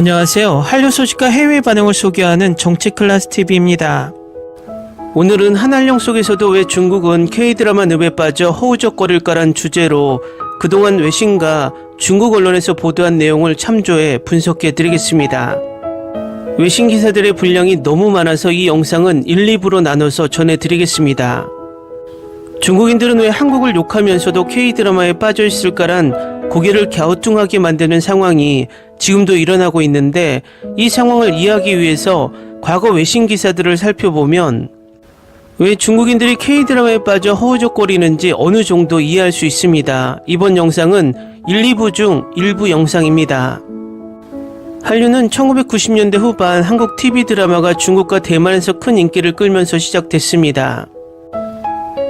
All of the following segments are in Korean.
안녕하세요. 한류 소식과 해외 반응을 소개하는 정치클래스TV입니다. 오늘은 한한령 속에서도 왜 중국은 K드라마 늪에 빠져 허우적거릴까란 주제로 그동안 외신과 중국 언론에서 보도한 내용을 참조해 분석해 드리겠습니다. 외신 기사들의 분량이 너무 많아서 이 영상은 1, 2부로 나눠서 전해드리겠습니다. 중국인들은 왜 한국을 욕하면서도 K드라마에 빠져 있을까란 고개를 갸우뚱하게 만드는 상황이 지금도 일어나고 있는데, 이 상황을 이해하기 위해서 과거 외신 기사들을 살펴보면 왜 중국인들이 K드라마에 빠져 허우적거리는지 어느 정도 이해할 수 있습니다. 이번 영상은 1, 2부 중 일부 영상입니다. 한류는 1990년대 후반 한국 TV 드라마가 중국과 대만에서 큰 인기를 끌면서 시작됐습니다.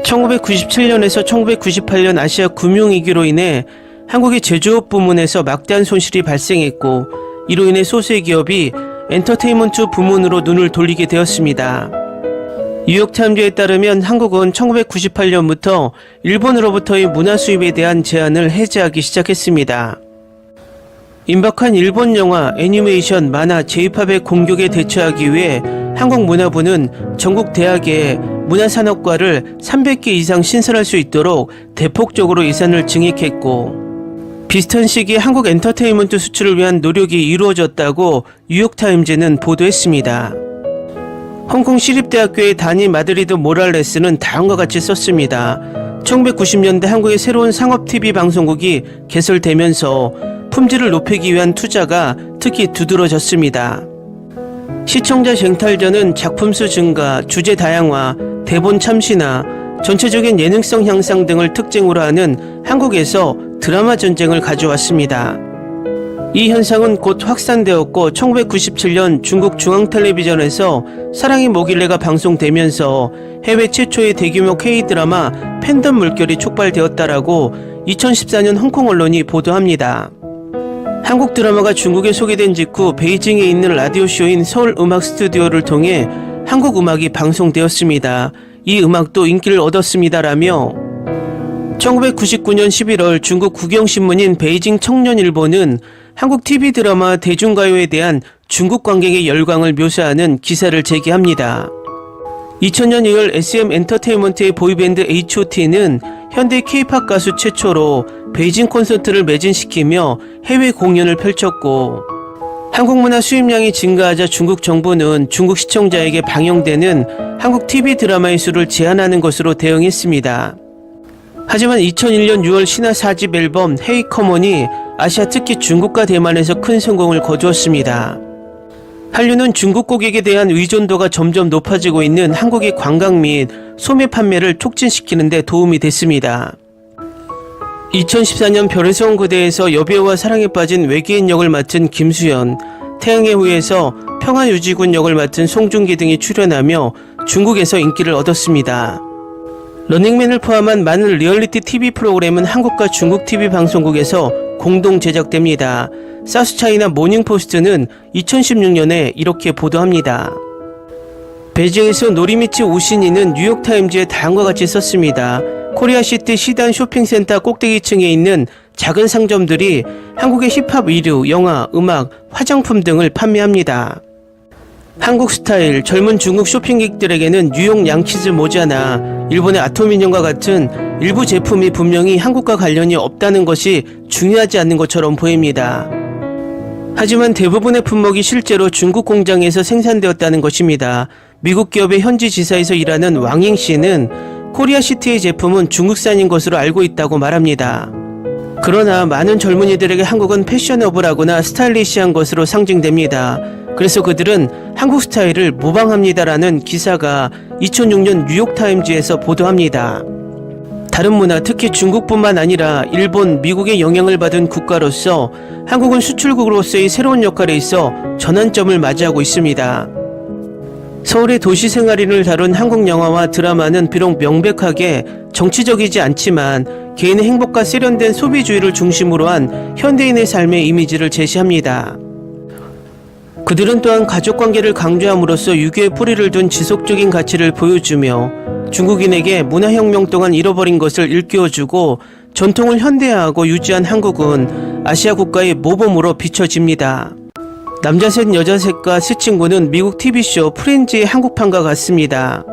1997년에서 1998년 아시아 금융위기로 인해 한국의 제조업 부문에서 막대한 손실이 발생했고, 이로 인해 소수기업이 엔터테인먼트 부문으로 눈을 돌리게 되었습니다. 뉴욕타임즈에 따르면 한국은 1998년부터 일본으로부터의 문화 수입에 대한 제한을 해제하기 시작했습니다. 임박한 일본 영화, 애니메이션, 만화, J-팝의 공격에 대처하기 위해 한국문화부는 전국 대학에 문화산업과를 300개 이상 신설할 수 있도록 대폭적으로 예산을 증액했고, 비슷한 시기에 한국 엔터테인먼트 수출을 위한 노력이 이루어졌다고 뉴욕타임즈는 보도했습니다. 홍콩 시립대학교의 다니 마드리드 모랄레스는 다음과 같이 썼습니다. 1990년대 한국의 새로운 상업-TV 방송국이 개설되면서 품질을 높이기 위한 투자가 특히 두드러졌습니다. 시청자 쟁탈전은 작품 수 증가, 주제 다양화, 대본 참신화, 전체적인 예능성 향상 등을 특징으로 하는 한국에서 드라마 전쟁을 가져왔습니다. 이 현상은 곧 확산되었고, 1997년 중국 중앙텔레비전에서 사랑이 뭐길래가 방송되면서 해외 최초의 대규모 K드라마 팬덤 물결이 촉발되었다라고 2014년 홍콩 언론이 보도합니다. 한국 드라마가 중국에 소개된 직후 베이징에 있는 라디오쇼인 서울음악스튜디오를 통해 한국 음악이 방송되었습니다. 이 음악도 인기를 얻었습니다라며 1999년 11월 중국 국영신문인 베이징 청년일보는 한국 TV 드라마 대중가요에 대한 중국 관객의 열광을 묘사하는 기사를 제기합니다. 2000년 2월 SM 엔터테인먼트의 보이밴드 H.O.T는 현대 K-팝 가수 최초로 베이징 콘서트를 매진시키며 해외 공연을 펼쳤고, 한국 문화 수입량이 증가하자 중국 정부는 중국 시청자에게 방영되는 한국 TV 드라마의 수를 제한하는 것으로 대응했습니다. 하지만 2001년 6월 신화 4집 앨범 헤이 커먼이 아시아 특히 중국과 대만에서 큰 성공을 거두었습니다. 한류는 중국 고객에 대한 의존도가 점점 높아지고 있는 한국의 관광 및 소매 판매를 촉진시키는 데 도움이 됐습니다. 2014년 별에서 온 그대에서 여배우와 사랑에 빠진 외계인 역을 맡은 김수현, 태양의 후예에서 평화유지군 역을 맡은 송중기 등이 출연하며 중국에서 인기를 얻었습니다. 러닝맨을 포함한 많은 리얼리티 TV 프로그램은 한국과 중국 TV 방송국에서 공동 제작됩니다. 사우스차이나 모닝포스트는 2016년에 이렇게 보도합니다. 베이징에서 노리미치 오신이는 뉴욕타임즈에 다음과 같이 썼습니다. 코리아시티 시단 쇼핑센터 꼭대기층에 있는 작은 상점들이 한국의 힙합 의류, 영화, 음악, 화장품 등을 판매합니다. 한국 스타일, 젊은 중국 쇼핑객들에게는 뉴욕 양키즈 모자나 일본의 아토민형과 같은 일부 제품이 분명히 한국과 관련이 없다는 것이 중요하지 않는 것처럼 보입니다. 하지만 대부분의 품목이 실제로 중국 공장에서 생산되었다는 것입니다. 미국 기업의 현지 지사에서 일하는 왕잉 씨는 코리아시티의 제품은 중국산인 것으로 알고 있다고 말합니다. 그러나 많은 젊은이들에게 한국은 패셔너블하거나 스타일리시한 것으로 상징됩니다. 그래서 그들은 한국 스타일을 모방합니다라는 기사가 2006년 뉴욕타임즈에서 보도합니다. 다른 문화, 특히 중국뿐만 아니라 일본, 미국의 영향을 받은 국가로서 한국은 수출국으로서의 새로운 역할에 있어 전환점을 맞이하고 있습니다. 서울의 도시 생활인을 다룬 한국 영화와 드라마는 비록 명백하게 정치적이지 않지만 개인의 행복과 세련된 소비주의를 중심으로 한 현대인의 삶의 이미지를 제시합니다. 그들은 또한 가족관계를 강조함으로써 유교의 뿌리를 둔 지속적인 가치를 보여주며 중국인에게 문화혁명 동안 잃어버린 것을 일깨워주고 전통을 현대화하고 유지한 한국은 아시아 국가의 모범으로 비춰집니다. 남자 셋 여자 셋과 세 친구는 미국 TV쇼 프렌즈의 한국판과 같습니다.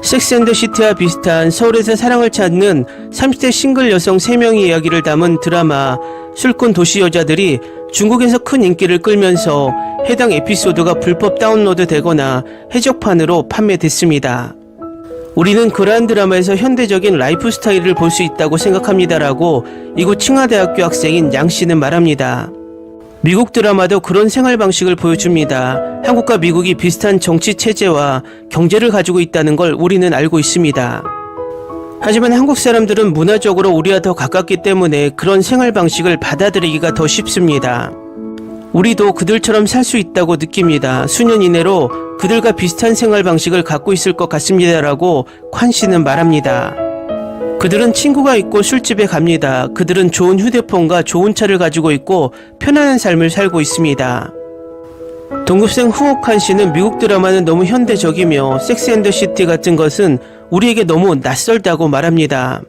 섹스앤더시티와 비슷한 서울에서 사랑을 찾는 30대 싱글 여성 3명의 이야기를 담은 드라마 술꾼 도시 여자들이 중국에서 큰 인기를 끌면서 해당 에피소드가 불법 다운로드 되거나 해적판으로 판매됐습니다. 우리는 그러한 드라마에서 현대적인 라이프 스타일을 볼 수 있다고 생각합니다라고 이곳 칭화대학교 학생인 양 씨는 말합니다. 미국 드라마도 그런 생활 방식을 보여줍니다. 한국과 미국이 비슷한 정치 체제와 경제를 가지고 있다는 걸 우리는 알고 있습니다. 하지만 한국 사람들은 문화적으로 우리와 더 가깝기 때문에 그런 생활 방식을 받아들이기가 더 쉽습니다. 우리도 그들처럼 살 수 있다고 느낍니다. 수년 이내로 그들과 비슷한 생활 방식을 갖고 있을 것 같습니다라고 관 씨는 말합니다. 그들은 친구가 있고 술집에 갑니다. 그들은 좋은 휴대폰과 좋은 차를 가지고 있고 편안한 삶을 살고 있습니다. 동급생 후옥한 씨는 미국 드라마는 너무 현대적이며 섹스앤더시티 같은 것은 우리에게 너무 낯설다고 말합니다.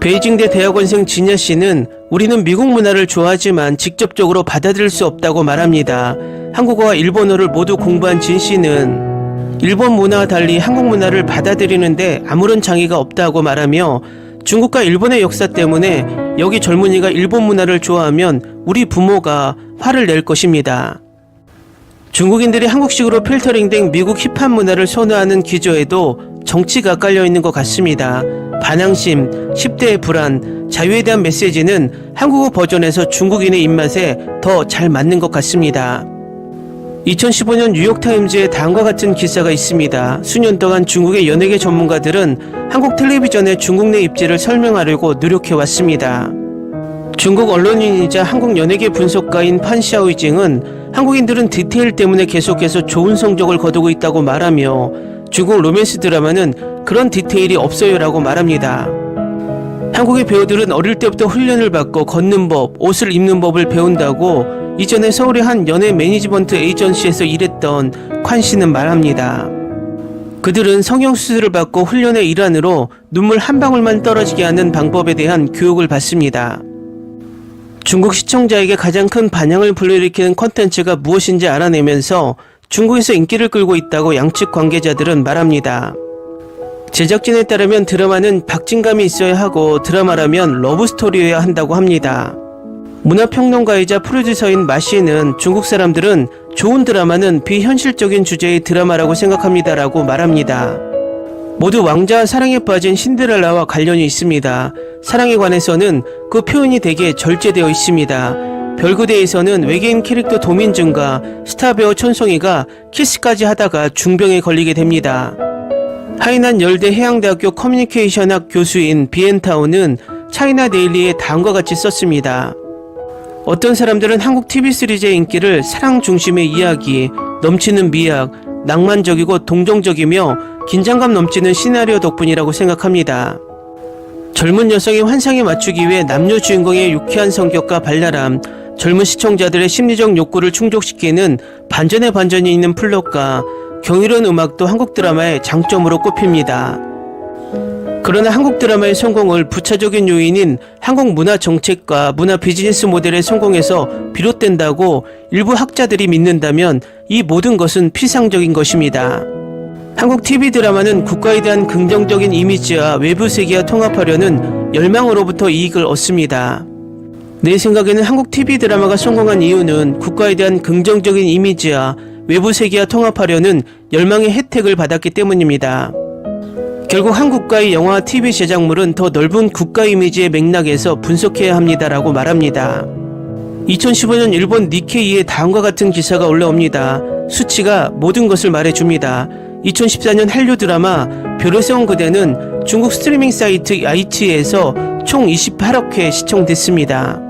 베이징대 대학원생 진야 씨는 우리는 미국 문화를 좋아하지만 직접적으로 받아들일 수 없다고 말합니다. 한국어와 일본어를 모두 공부한 진 씨는 일본 문화와 달리 한국 문화를 받아들이는데 아무런 장애가 없다고 말하며 중국과 일본의 역사 때문에 여기 젊은이가 일본 문화를 좋아하면 우리 부모가 화를 낼 것입니다. 중국인들이 한국식으로 필터링된 미국 힙합 문화를 선호하는 기저에도 정치가 깔려있는 것 같습니다. 반항심, 10대의 불안, 자유에 대한 메시지는 한국어 버전에서 중국인의 입맛에 더 잘 맞는 것 같습니다. 2015년 뉴욕타임즈에 다음과 같은 기사가 있습니다. 수년 동안 중국의 연예계 전문가들은 한국 텔레비전의 중국 내 입지를 설명하려고 노력해왔습니다. 중국 언론인이자 한국 연예계 분석가인 판 샤오이징은 한국인들은 디테일 때문에 계속해서 좋은 성적을 거두고 있다고 말하며 중국 로맨스 드라마는 그런 디테일이 없어요 라고 말합니다. 한국의 배우들은 어릴 때부터 훈련을 받고 걷는 법, 옷을 입는 법을 배운다고 이전에 서울의 한 연예 매니지먼트 에이전시에서 일했던 관 씨는 말합니다. 그들은 성형수술을 받고 훈련의 일환으로 눈물 한 방울만 떨어지게 하는 방법에 대한 교육을 받습니다. 중국 시청자에게 가장 큰 반향을 불러일으키는 콘텐츠가 무엇인지 알아내면서 중국에서 인기를 끌고 있다고 양측 관계자들은 말합니다. 제작진에 따르면 드라마는 박진감이 있어야 하고 드라마라면 러브스토리여야 한다고 합니다. 문화평론가이자 프로듀서인 마 씨는 중국 사람들은 좋은 드라마는 비현실적인 주제의 드라마라고 생각합니다라고 말합니다. 모두 왕자와 사랑에 빠진 신데렐라와 관련이 있습니다. 사랑에 관해서는 그 표현이 되게 절제되어 있습니다. 별그대에서는 외계인 캐릭터 도민준과 스타 배우 촌송이가 키스까지 하다가 중병에 걸리게 됩니다. 하이난 열대 해양대학교 커뮤니케이션학 교수인 비엔타오는 차이나 데일리에 다음과 같이 썼습니다. 어떤 사람들은 한국 TV 시리즈의 인기를 사랑 중심의 이야기, 넘치는 미학, 낭만적이고 동정적이며 긴장감 넘치는 시나리오 덕분이라고 생각합니다. 젊은 여성의 환상에 맞추기 위해 남녀 주인공의 유쾌한 성격과 발랄함, 젊은 시청자들의 심리적 욕구를 충족시키는 반전의 반전이 있는 플롯과 경이로운 음악도 한국 드라마의 장점으로 꼽힙니다. 그러나 한국 드라마의 성공을 부차적인 요인인 한국 문화 정책과 문화 비즈니스 모델의 성공에서 비롯된다고 일부 학자들이 믿는다면 이 모든 것은 피상적인 것입니다. 한국 TV 드라마는 국가에 대한 긍정적인 이미지와 외부 세계와 통합하려는 열망으로부터 이익을 얻습니다. 내 생각에는 한국 TV 드라마가 성공한 이유는 국가에 대한 긍정적인 이미지와 외부 세계와 통합하려는 열망의 혜택을 받았기 때문입니다. 결국 한국과의 영화 TV 제작물은 더 넓은 국가 이미지의 맥락에서 분석해야 합니다라고 말합니다. 2015년 일본 니케이에 다음과 같은 기사가 올라옵니다. 수치가 모든 것을 말해줍니다. 2014년 한류 드라마 별에서 온 그대는 중국 스트리밍 사이트 아이치에서 총 28억 회 시청됐습니다.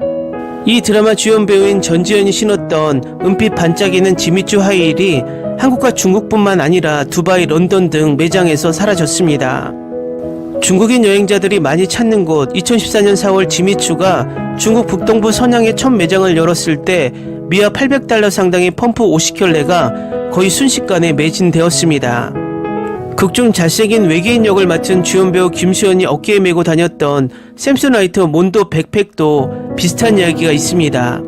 이 드라마 주연 배우인 전지현이 신었던 은빛 반짝이는 지미추 하이힐이 한국과 중국뿐만 아니라 두바이, 런던 등 매장에서 사라졌습니다. 중국인 여행자들이 많이 찾는 곳 2014년 4월 지미추가 중국 북동부 선양에 첫 매장을 열었을 때 미화 $800 상당의 펌프 50켤레가 거의 순식간에 매진되었습니다. 극중 잘생긴 외계인 역을 맡은 주연 배우 김수현이 어깨에 메고 다녔던 샘소나이트 몬도 백팩도 비슷한 이야기가 있습니다.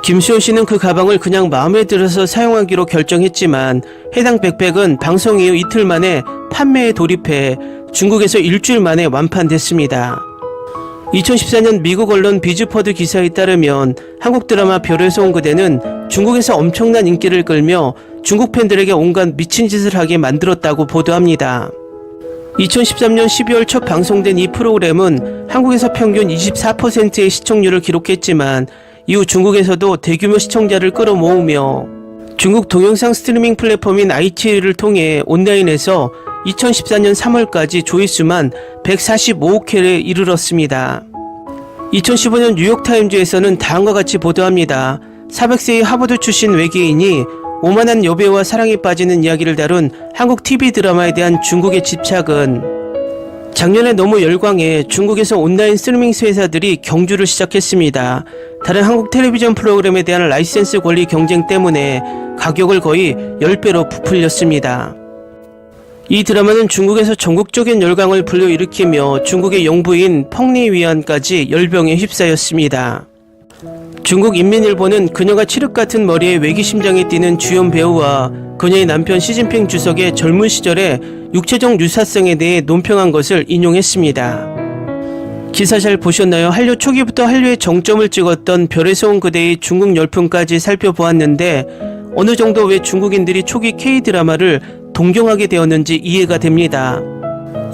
김수현 씨는 그 가방을 그냥 마음에 들어서 사용하기로 결정했지만 해당 백팩은 방송 이후 이틀 만에 판매에 돌입해 중국에서 일주일 만에 완판됐습니다. 2014년 미국 언론 비즈퍼드 기사에 따르면 한국 드라마 별에서 온 그대는 중국에서 엄청난 인기를 끌며 중국 팬들에게 온갖 미친 짓을 하게 만들었다고 보도합니다. 2013년 12월 첫 방송된 이 프로그램은 한국에서 평균 24%의 시청률을 기록했지만 이후 중국에서도 대규모 시청자를 끌어모으며 중국 동영상 스트리밍 플랫폼인 iQIY를 통해 온라인에서 2014년 3월까지 조회수만 145억 회에 이르렀습니다. 2015년 뉴욕타임즈에서는 다음과 같이 보도합니다. 400세의 하버드 출신 외계인이 오만한 여배우와 사랑에 빠지는 이야기를 다룬 한국 TV 드라마에 대한 중국의 집착은 작년에 너무 열광해 중국에서 온라인 스트리밍 회사들이 경주를 시작했습니다. 다른 한국 텔레비전 프로그램에 대한 라이센스 권리 경쟁 때문에 가격을 거의 10배로 부풀렸습니다. 이 드라마는 중국에서 전국적인 열광을 불러일으키며 중국의 영부인 펑리위안까지 열병에 휩싸였습니다. 중국 인민일보는 그녀가 칠흑 같은 머리에 외기심장이 뛰는 주연 배우와 그녀의 남편 시진핑 주석의 젊은 시절의 육체적 유사성에 대해 논평한 것을 인용했습니다. 기사 잘 보셨나요? 한류 초기부터 한류의 정점을 찍었던 별에서 온 그대의 중국 열풍까지 살펴보았는데 어느 정도 왜 중국인들이 초기 K-드라마를 동경하게 되었는지 이해가 됩니다.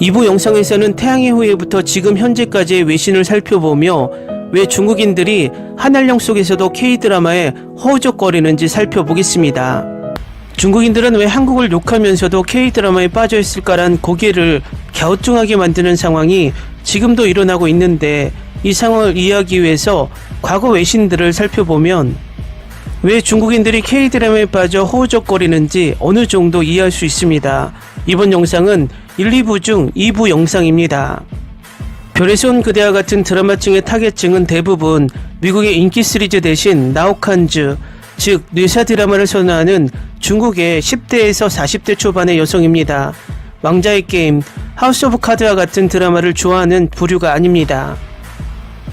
2부 영상에서는 태양의 후예부터 지금 현재까지의 외신을 살펴보며 왜 중국인들이 한알령 속에서도 K-드라마에 허우적거리는지 살펴보겠습니다. 중국인들은 왜 한국을 욕하면서도 K-드라마에 빠져있을까란 고개를 갸우뚱하게 만드는 상황이 지금도 일어나고 있는데 이 상황을 이해하기 위해서 과거 외신들을 살펴보면 왜 중국인들이 K-드라마에 빠져 허우적거리는지 어느 정도 이해할 수 있습니다. 이번 영상은 1, 2부 중 2부 영상입니다. 별에서 온 그대와 같은 드라마층의 타겟층은 대부분 미국의 인기 시리즈 대신 나우칸즈, 즉 뇌사 드라마를 선호하는 중국의 10대에서 40대 초반의 여성입니다. 왕자의 게임, 하우스 오브 카드와 같은 드라마를 좋아하는 부류가 아닙니다.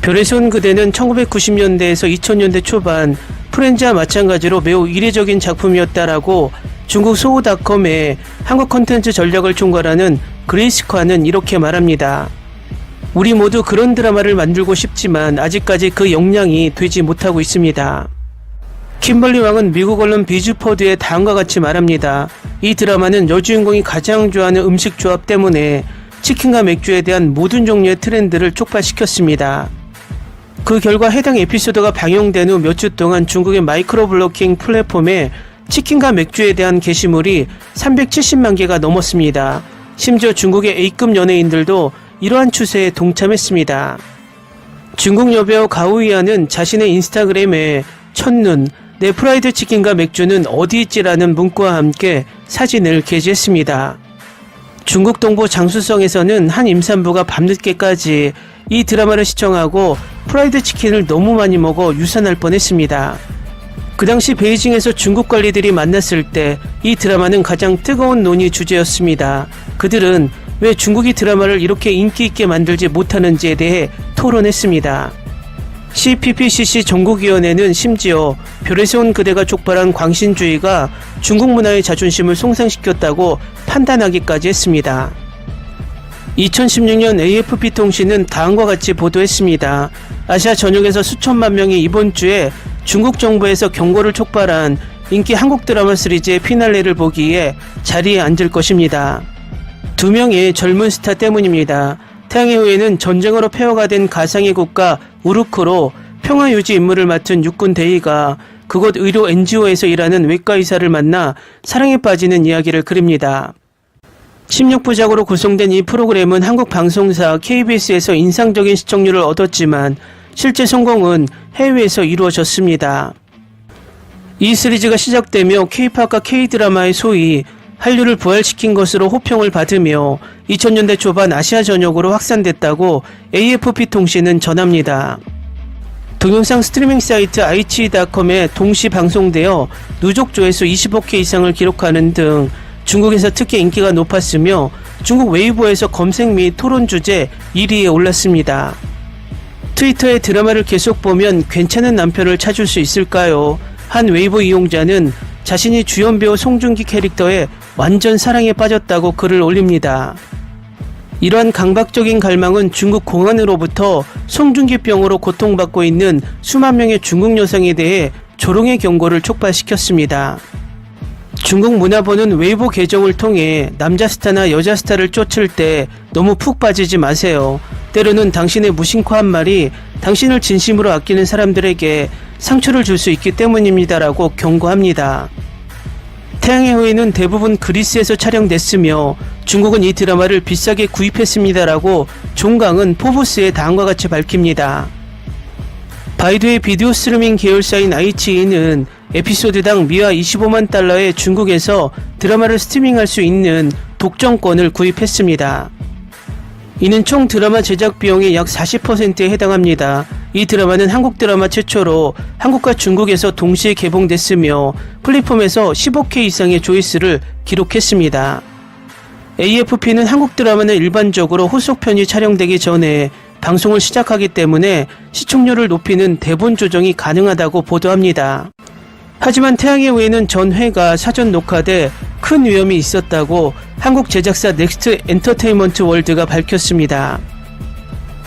별에서 온 그대는 1990년대에서 2000년대 초반 프렌즈와 마찬가지로 매우 이례적인 작품이었다라고 중국 소우닷컴의 한국 콘텐츠 전략을 총괄하는 그레이스커는 이렇게 말합니다. 우리 모두 그런 드라마를 만들고 싶지만 아직까지 그 역량이 되지 못하고 있습니다. 킴벌리 왕은 미국 언론 비즈퍼드에 다음과 같이 말합니다. 이 드라마는 여주인공이 가장 좋아하는 음식 조합 때문에 치킨과 맥주에 대한 모든 종류의 트렌드를 촉발시켰습니다. 그 결과 해당 에피소드가 방영된 후 몇 주 동안 중국의 마이크로 블로깅 플랫폼에 치킨과 맥주에 대한 게시물이 370만 개가 넘었습니다. 심지어 중국의 A급 연예인들도 이러한 추세에 동참했습니다. 중국 여배우 가오이아는 자신의 인스타그램에 첫눈, 내 프라이드 치킨과 맥주는 어디 있지라는 문구와 함께 사진을 게시했습니다. 중국 동부 장수성에서는 한 임산부가 밤늦게까지 이 드라마를 시청하고 프라이드 치킨을 너무 많이 먹어 유산할 뻔했습니다. 그 당시 베이징에서 중국 관리들이 만났을 때 이 드라마는 가장 뜨거운 논의 주제였습니다. 그들은 왜 중국이 드라마를 이렇게 인기 있게 만들지 못하는지에 대해 토론했습니다. CPPCC 전국위원회는 심지어 별에서 온 그대가 촉발한 광신주의가 중국 문화의 자존심을 손상시켰다고 판단하기까지 했습니다. 2016년 AFP 통신은 다음과 같이 보도했습니다. 아시아 전역에서 수천만 명이 이번 주에 중국 정부에서 경고를 촉발한 인기 한국 드라마 시리즈의 피날레를 보기에 자리에 앉을 것입니다. 2명의 젊은 스타 때문입니다. 태양의 후예는 전쟁으로 폐허가 된 가상의 국가 우르크로 평화유지 임무를 맡은 육군 대위가 그곳 의료 NGO에서 일하는 외과의사를 만나 사랑에 빠지는 이야기를 그립니다. 16부작으로 구성된 이 프로그램은 한국 방송사 KBS에서 인상적인 시청률을 얻었지만 실제 성공은 해외에서 이루어졌습니다. 이 시리즈가 시작되며 K-팝과 K-드라마의 소위 한류를 부활시킨 것으로 호평을 받으며 2000년대 초반 아시아 전역으로 확산됐다고 AFP 통신은 전합니다. 동영상 스트리밍 사이트 iQIY닷컴에 동시 방송되어 누적 조회수 20억 회 이상을 기록하는 등 중국에서 특히 인기가 높았으며 중국 웨이보에서 검색 및 토론 주제 1위에 올랐습니다. 트위터에 드라마를 계속 보면 괜찮은 남편을 찾을 수 있을까요? 한 웨이보 이용자는 자신이 주연 배우 송중기 캐릭터에 완전 사랑에 빠졌다고 글을 올립니다. 이러한 강박적인 갈망은 중국 공안으로부터 송중기병으로 고통받고 있는 수만 명의 중국 여성에 대해 조롱의 경고를 촉발시켰습니다. 중국 문화본은 웨이보 계정을 통해 남자 스타나 여자 스타를 쫓을 때 너무 푹 빠지지 마세요. 때로는 당신의 무심코 한 말이 당신을 진심으로 아끼는 사람들에게 상처를 줄 수 있기 때문입니다라고 경고합니다. 태양의 후예는 대부분 그리스에서 촬영됐으며 중국은 이 드라마를 비싸게 구입했습니다라고 종강은 포브스에 다음과 같이 밝힙니다. 바이두의 비디오 스트리밍 계열사인 아이치이는 에피소드당 미화 25만 달러에 중국에서 드라마를 스트리밍할 수 있는 독점권을 구입했습니다. 이는 총 드라마 제작 비용의 약 40%에 해당합니다. 이 드라마는 한국 드라마 최초로 한국과 중국에서 동시에 개봉됐으며 플랫폼에서 15K 이상의 조회수를 기록했습니다. AFP는 한국 드라마는 일반적으로 후속편이 촬영되기 전에 방송을 시작하기 때문에 시청률을 높이는 대본 조정이 가능하다고 보도합니다. 하지만 태양의 후예는 전 회가 사전 녹화돼 큰 위험이 있었다고 한국 제작사 넥스트 엔터테인먼트 월드가 밝혔습니다.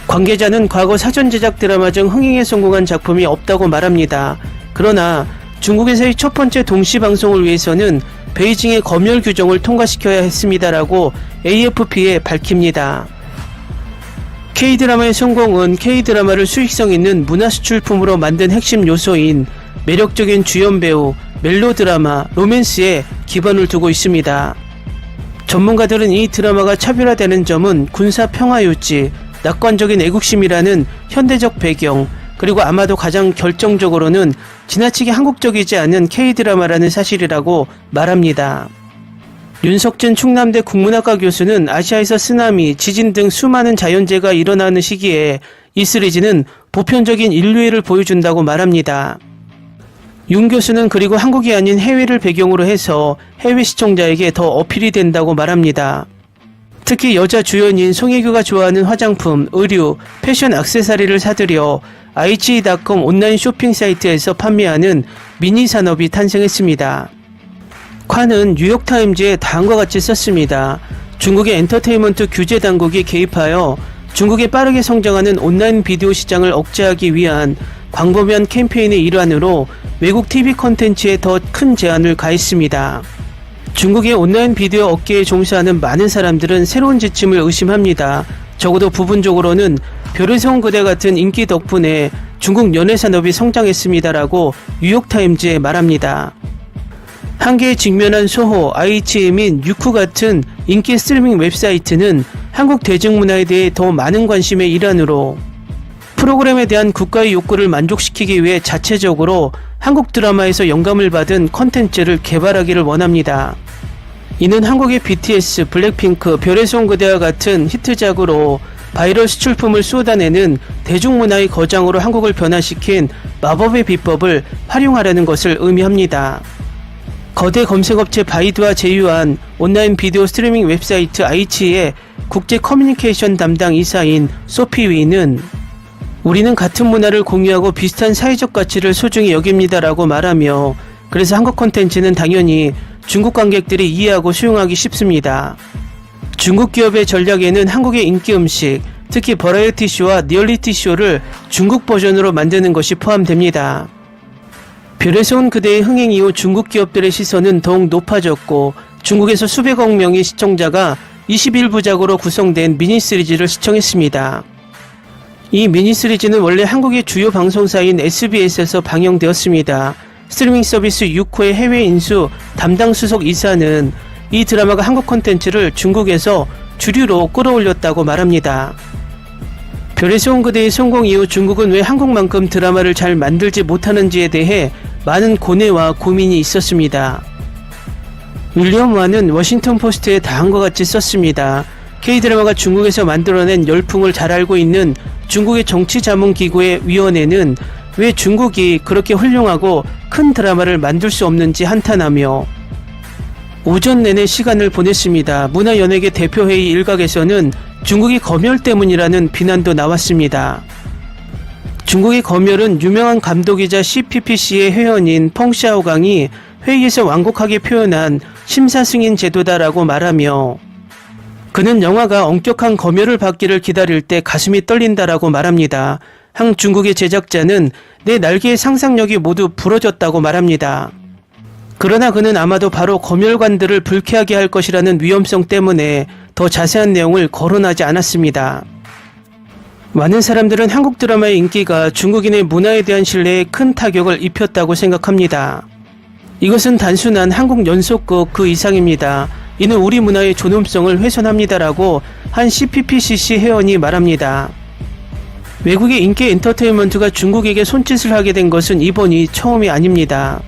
관계자는 과거 사전 제작 드라마 중 흥행에 성공한 작품이 없다고 말합니다. 그러나 중국에서의 첫 번째 동시 방송을 위해서는 베이징의 검열 규정을 통과시켜야 했습니다라고 AFP에 밝힙니다. K드라마의 성공은 K드라마를 수익성 있는 문화수출품으로 만든 핵심 요소인 매력적인 주연 배우, 멜로드라마, 로맨스에 기반을 두고 있습니다. 전문가들은 이 드라마가 차별화되는 점은 군사 평화 유지, 낙관적인 애국심이라는 현대적 배경, 그리고 아마도 가장 결정적으로는 지나치게 한국적이지 않은 K드라마라는 사실이라고 말합니다. 윤석진 충남대 국문학과 교수는 아시아에서 쓰나미, 지진 등 수많은 자연재해가 일어나는 시기에 이 시리즈는 보편적인 인류애를 보여준다고 말합니다. 윤 교수는 그리고 한국이 아닌 해외를 배경으로 해서 해외 시청자에게 더 어필이 된다고 말합니다. 특히 여자 주연인 송혜교가 좋아하는 화장품, 의류, 패션 액세서리를 사들여 ichi.com 온라인 쇼핑 사이트에서 판매하는 미니 산업이 탄생했습니다. 칸은 뉴욕타임즈에 다음과 같이 썼습니다. 중국의 엔터테인먼트 규제 당국이 개입하여 중국에 빠르게 성장하는 온라인 비디오 시장을 억제하기 위한 광범위한 캠페인의 일환으로 외국 TV 콘텐츠에 더 큰 제한을 가했습니다. 중국의 온라인 비디오 업계에 종사하는 많은 사람들은 새로운 지침을 의심합니다. 적어도 부분적으로는 별을 세운 그대 같은 인기 덕분에 중국 연예 산업이 성장했습니다라고 뉴욕타임즈에 말합니다. 한계에 직면한 소호, 아이치 및 유쿠 같은 인기 스트리밍 웹사이트는 한국 대중문화에 대해 더 많은 관심의 일환으로 프로그램에 대한 국가의 욕구를 만족시키기 위해 자체적으로 한국 드라마에서 영감을 받은 컨텐츠를 개발하기를 원합니다. 이는 한국의 BTS, 블랙핑크, 별의 송 그대와 같은 히트작으로 바이럴 수출품을 쏟아내는 대중문화의 거장으로 한국을 변화시킨 마법의 비법을 활용하려는 것을 의미합니다. 거대 검색업체 바이두와 제휴한 온라인 비디오 스트리밍 웹사이트 아이치의 국제 커뮤니케이션 담당 이사인 소피 위는 우리는 같은 문화를 공유하고 비슷한 사회적 가치를 소중히 여깁니다라고 말하며 그래서 한국 콘텐츠는 당연히 중국 관객들이 이해하고 수용하기 쉽습니다. 중국 기업의 전략에는 한국의 인기 음식, 특히 버라이어티 쇼와 리얼리티 쇼를 중국 버전으로 만드는 것이 포함됩니다. 별에서 온 그대의 흥행 이후 중국 기업들의 시선은 더욱 높아졌고 중국에서 수백억 명의 시청자가 21부작으로 구성된 미니 시리즈를 시청했습니다. 이 미니 시리즈는 원래 한국의 주요 방송사인 SBS에서 방영되었습니다. 스트리밍 서비스 6호의 해외 인수 담당 수석 이사는 이 드라마가 한국 콘텐츠를 중국에서 주류로 끌어올렸다고 말합니다. 별에서 온 그대의 성공 이후 중국은 왜 한국만큼 드라마를 잘 만들지 못하는지에 대해 많은 고뇌와 고민이 있었습니다. 윌리엄 완은 워싱턴 포스트에 다음과 같이 썼습니다. K드라마가 중국에서 만들어낸 열풍을 잘 알고 있는 중국의 정치자문기구의 위원회는 왜 중국이 그렇게 훌륭하고 큰 드라마를 만들 수 없는지 한탄하며 오전 내내 시간을 보냈습니다. 문화연예계 대표회의 일각에서는 중국이 검열 때문이라는 비난도 나왔습니다. 중국의 검열은 유명한 감독이자 CPPC의 회원인 펑샤오강이 회의에서 완곡하게 표현한 심사승인 제도다라고 말하며 그는 영화가 엄격한 검열을 받기를 기다릴 때 가슴이 떨린다라고 말합니다. 한 중국의 제작자는 내 날개의 상상력이 모두 부러졌다고 말합니다. 그러나 그는 아마도 바로 검열관들을 불쾌하게 할 것이라는 위험성 때문에 더 자세한 내용을 거론하지 않았습니다. 많은 사람들은 한국 드라마의 인기가 중국인의 문화에 대한 신뢰에 큰 타격을 입혔다고 생각합니다. 이것은 단순한 한국 연속극 그 이상입니다. 이는 우리 문화의 존엄성을 훼손합니다라고 한 CPPCC 회원이 말합니다. 외국의 인기 엔터테인먼트가 중국에게 손짓을 하게 된 것은 이번이 처음이 아닙니다.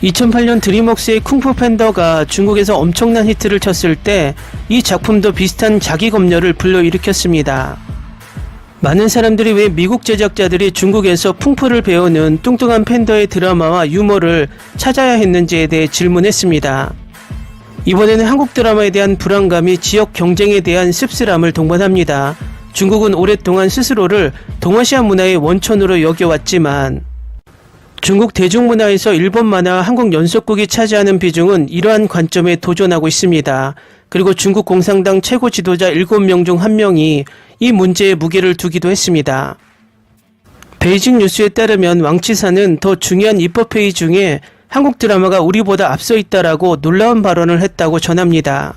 2008년 드림웍스의 쿵푸 팬더가 중국에서 엄청난 히트를 쳤을 때 이 작품도 비슷한 자기 검열을 불러일으켰습니다. 많은 사람들이 왜 미국 제작자들이 중국에서 풍푸를 배우는 뚱뚱한 팬더의 드라마와 유머를 찾아야 했는지에 대해 질문했습니다. 이번에는 한국 드라마에 대한 불안감이 지역 경쟁에 대한 씁쓸함을 동반합니다. 중국은 오랫동안 스스로를 동아시아 문화의 원천으로 여겨왔지만 중국 대중문화에서 일본 만화와 한국 연속극이 차지하는 비중은 이러한 관점에 도전하고 있습니다. 그리고 중국 공산당 최고 지도자 7명 중 1명이 이 문제에 무게를 두기도 했습니다. 베이징 뉴스에 따르면 왕치사는 더 중요한 입법회의 중에 한국 드라마가 우리보다 앞서 있다라고 놀라운 발언을 했다고 전합니다.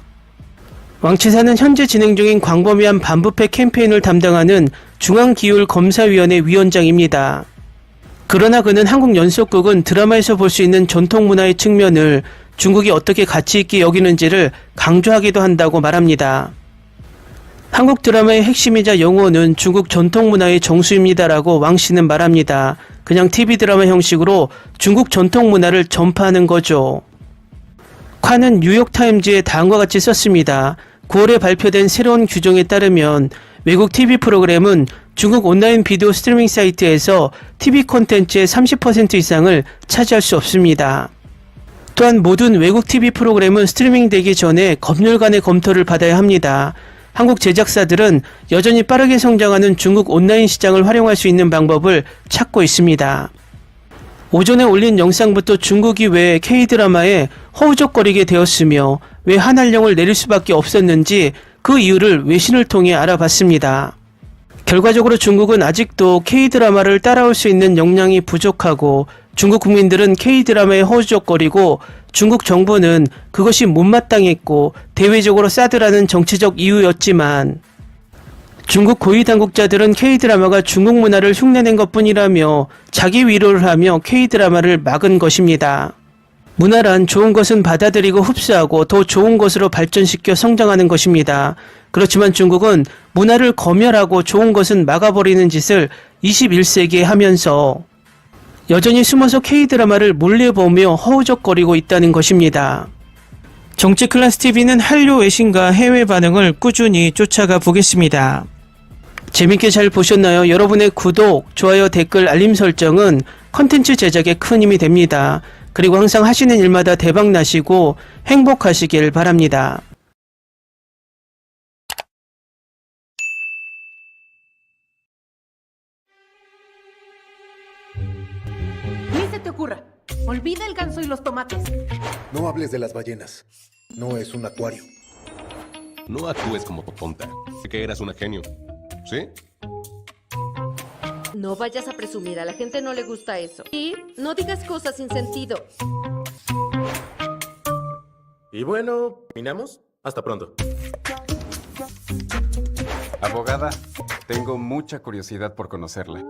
왕치사는 현재 진행 중인 광범위한 반부패 캠페인을 담당하는 중앙기율검사위원회 위원장입니다. 그러나 그는 한국 연속극은 드라마에서 볼 수 있는 전통문화의 측면을 중국이 어떻게 가치 있게 여기는지를 강조하기도 한다고 말합니다. 한국 드라마의 핵심이자 영혼은 중국 전통문화의 정수입니다라고 왕 씨는 말합니다. 그냥 TV 드라마 형식으로 중국 전통문화를 전파하는 거죠. 칸은 뉴욕타임즈에 다음과 같이 썼습니다. 9월에 발표된 새로운 규정에 따르면 외국 TV 프로그램은 중국 온라인 비디오 스트리밍 사이트에서 TV 콘텐츠의 30% 이상을 차지할 수 없습니다. 또한 모든 외국 TV 프로그램은 스트리밍 되기 전에 검열관의 검토를 받아야 합니다. 한국 제작사들은 여전히 빠르게 성장하는 중국 온라인 시장을 활용할 수 있는 방법을 찾고 있습니다. 오전에 올린 영상부터 중국이 왜 K드라마에 허우적거리게 되었으며 왜 한한령을 내릴 수밖에 없었는지 그 이유를 외신을 통해 알아봤습니다. 결과적으로 중국은 아직도 K드라마를 따라올 수 있는 역량이 부족하고 중국 국민들은 K드라마에 허우적거리고 중국 정부는 그것이 못마땅했고 대외적으로 싸들라는 정치적 이유였지만 중국 고위 당국자들은 K드라마가 중국 문화를 흉내낸 것뿐이라며 자기 위로를 하며 K드라마를 막은 것입니다. 문화란 좋은 것은 받아들이고 흡수하고 더 좋은 것으로 발전시켜 성장하는 것입니다. 그렇지만 중국은 문화를 검열하고 좋은 것은 막아버리는 짓을 21세기에 하면서 여전히 숨어서 K드라마를 몰래 보며 허우적거리고 있다는 것입니다. 정치클래스TV는 한류 외신과 해외 반응을 꾸준히 쫓아가 보겠습니다. 재밌게 잘 보셨나요? 여러분의 구독, 좋아요, 댓글, 알림 설정은 컨텐츠 제작에 큰 힘이 됩니다. 그리고 항상 하시는 일마다 대박 나시고 행복하시길 바랍니다. Ni se te ocurra. Olvida el ganso y los tomates. No hables de las ballenas. No es un acuario. No actúes como tonta. Que eras una genio. ¿Sí? No vayas a presumir, a la gente no le gusta eso. Y no digas cosas sin sentido. Y bueno, ¿terminamos? Hasta pronto. Abogada, tengo mucha curiosidad por conocerla.